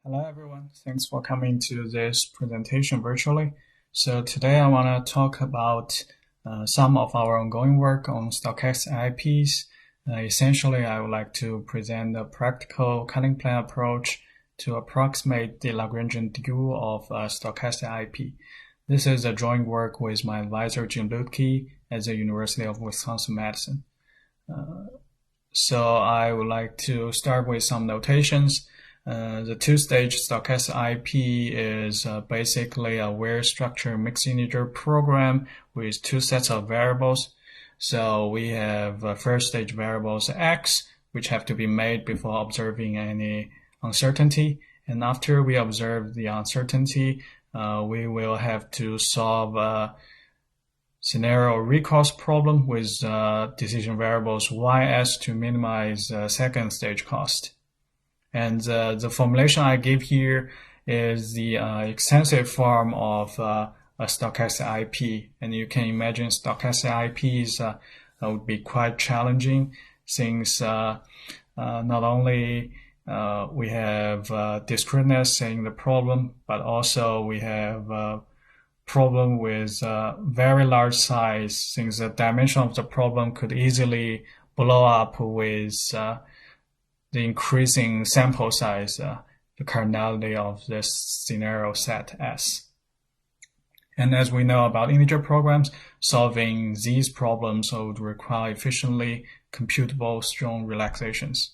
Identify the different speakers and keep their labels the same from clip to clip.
Speaker 1: Hello everyone, thanks for coming to this presentation virtually. So today I want to talk about some of our ongoing work on stochastic IPs. Essentially, I would like to present a practical cutting plane approach to approximate the Lagrangian dual of stochastic IP. This is a joint work with my advisor Jim Lutke at the University of Wisconsin-Madison. So I would like to start with some notations. The two-stage stochastic IP is basically a weird structure mixed integer program with two sets of variables. So we have first stage variables x, which have to be made before observing any uncertainty. And after we observe the uncertainty, we will have to solve a scenario recourse problem with decision variables ys to minimize second stage cost. And the formulation I give here is the extensive form of a stochastic IP. And you can imagine stochastic IPs would be quite challenging since not only we have discreteness in the problem, but also we have a problem with very large size, since the dimension of the problem could easily blow up with the increasing sample size, the cardinality of this scenario set S. And as we know about integer programs, solving these problems would require efficiently computable strong relaxations.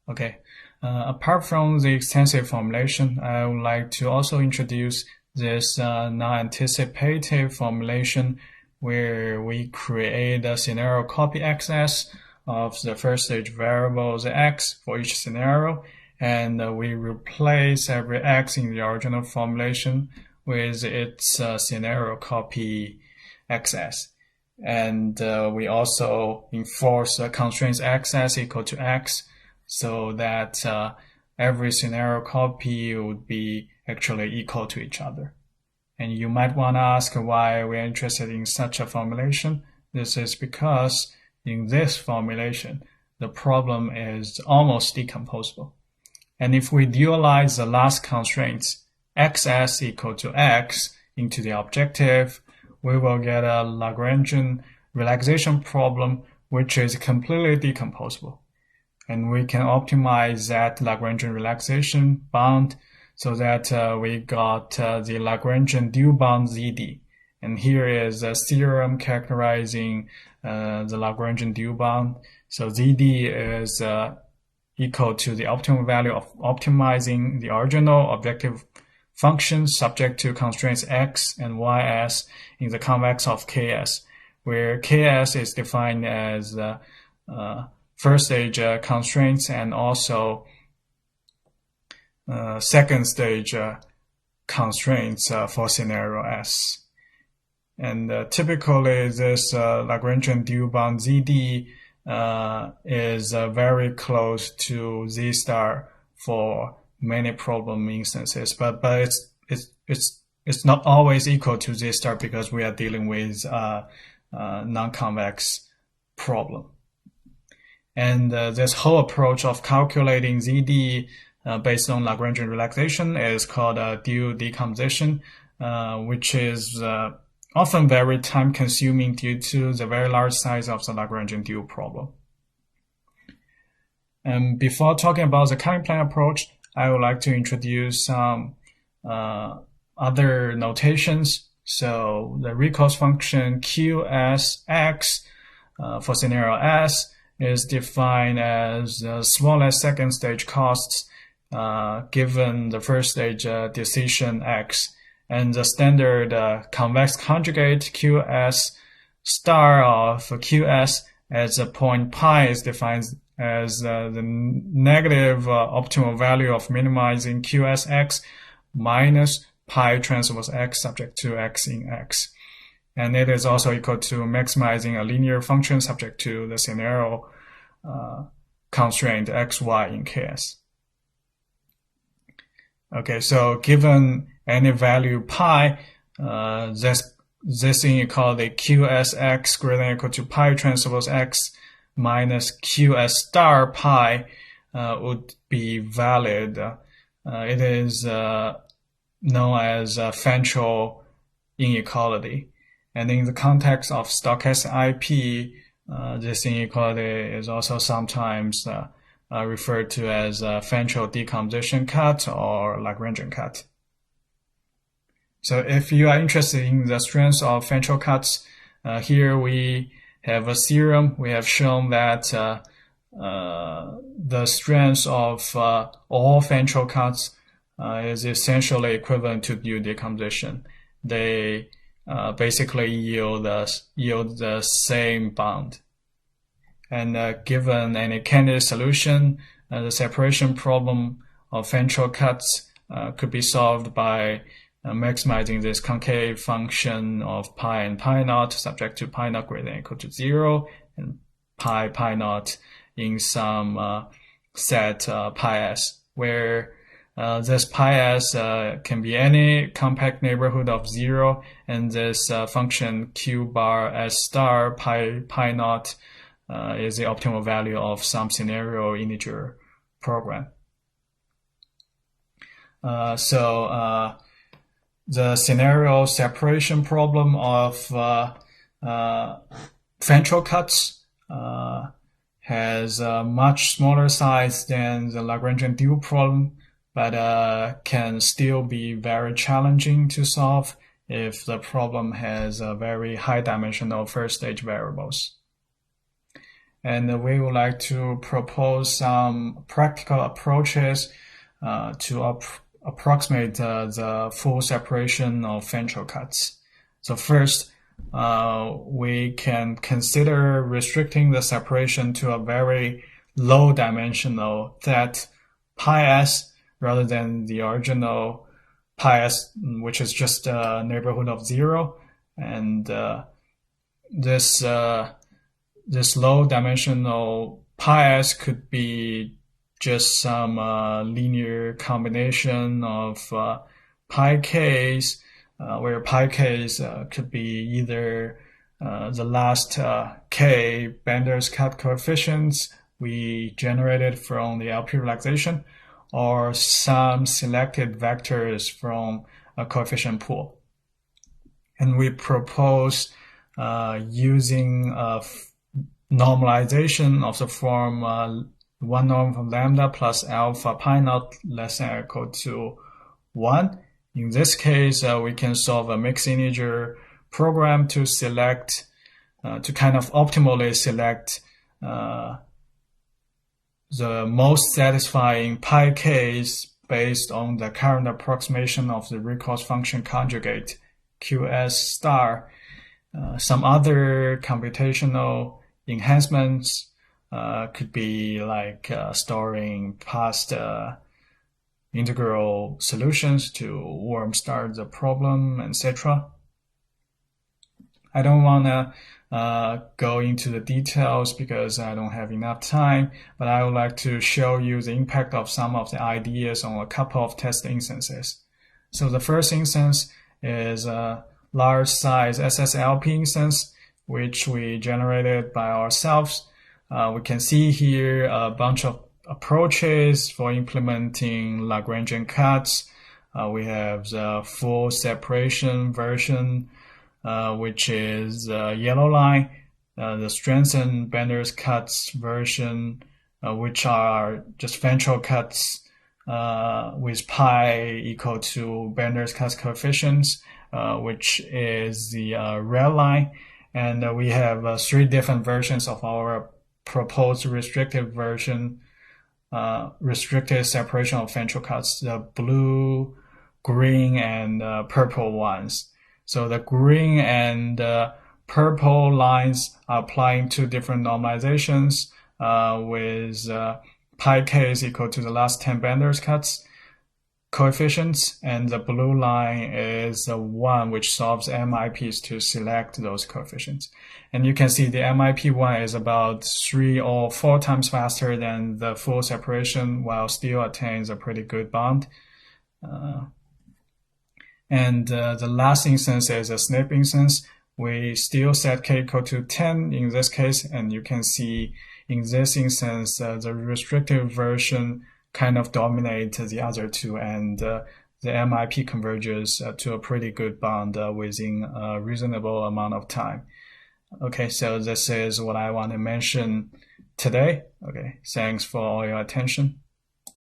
Speaker 1: Okay, apart from the extensive formulation, I would like to also introduce this non-anticipative formulation where we create a scenario copy XS of the first stage variables x for each scenario, and we replace every x in the original formulation with its scenario copy xs. And we also enforce constraints xs equal to x, so that every scenario copy would be actually equal to each other. And you might want to ask why we're interested in such a formulation. This is because in this formulation, the problem is almost decomposable. And if we dualize the last constraints, xs equal to x, into the objective, we will get a Lagrangian relaxation problem which is completely decomposable. And we can optimize that Lagrangian relaxation bound so that we got the Lagrangian dual bound ZD. And here is a theorem characterizing the Lagrangian dual bound. So ZD is equal to the optimal value of optimizing the original objective function subject to constraints x and ys in the convex of ks, where ks is defined as first stage constraints and also second stage constraints for scenario S. And typically, this Lagrangian dual bound ZD is very close to Z star for many problem instances, but it's not always equal to Z star because we are dealing with non-convex problem. And this whole approach of calculating ZD based on Lagrangian relaxation is called dual decomposition, which is often very time-consuming due to the very large size of the Lagrangian dual problem. And before talking about the cutting plane approach, I would like to introduce some other notations. So the recourse function QSX for scenario S is defined as the smallest second stage costs given the first stage decision X. And the standard convex conjugate QS star of QS at the point pi is defined as the negative optimal value of minimizing QSX minus pi transpose X subject to X in X. And it is also equal to maximizing a linear function subject to the scenario constraint XY in KS. Okay, so given any value pi, this thing is called the QSX greater than or equal to pi transpose X minus QS star pi would be valid. It is known as Ventral inequality. And in the context of stochastic IP, this inequality is also sometimes referred to as Ventral decomposition cut or Lagrangian cut. So if you are interested in the strength of Ventral cuts, here we have a theorem. We have shown that the strength of all Ventral cuts is essentially equivalent to U decomposition. They basically yield the same bond. And given any candidate solution, the separation problem of Ventral cuts could be solved by maximizing this concave function of pi and pi naught subject to pi naught greater than or equal to 0 and pi naught in some set pi s, where this pi s can be any compact neighborhood of 0, and this function q bar s star pi naught is the optimal value of some scenario integer program. The scenario separation problem of Ventral cuts has a much smaller size than the Lagrangian dual problem, but can still be very challenging to solve if the problem has a very high dimensional first stage variables. And we would like to propose some practical approaches to approximate the full separation of Ventral cuts. So first, we can consider restricting the separation to a very low dimensional that pi s rather than the original pi s, which is just a neighborhood of 0. And this low dimensional pi s could be just some linear combination of pi k's, where pi k's could be either the last k Bender's cut coefficients we generated from the LP relaxation, or some selected vectors from a coefficient pool. And we propose using a normalization of the form 1 norm from lambda plus alpha pi naught less than or equal to 1. In this case, we can solve a mixed integer program to select, to kind of optimally select the most satisfying pi k's based on the current approximation of the recourse function conjugate qs star. Some other computational enhancements could be like storing past integral solutions to warm start the problem, etc. I don't want to go into the details because I don't have enough time, but I would like to show you the impact of some of the ideas on a couple of test instances. So the first instance is a large size SSLP instance, which we generated by ourselves. We can see here a bunch of approaches for implementing Lagrangian cuts. We have the full separation version, which is the yellow line, the strengthened Bender's cuts version, which are just Ventral cuts with pi equal to Bender's cuts coefficients, which is the red line. And we have 3 different versions of our proposed restricted version, restricted separation of Ventral cuts, the blue, green, and purple ones. So the green and purple lines are applying 2 different normalizations with pi k is equal to the last 10 Bender's cuts coefficients, and the blue line is the one which solves MIPs to select those coefficients. And you can see the MIP1 is about 3 or 4 times faster than the full separation, while still attains a pretty good bond. And the last instance is a SNP instance. We still set k equal to 10 in this case, and you can see in this instance, the restrictive version kind of dominates the other two, and the MIP converges to a pretty good bond within a reasonable amount of time. Okay, so this is what I want to mention today. Okay, thanks for all your attention.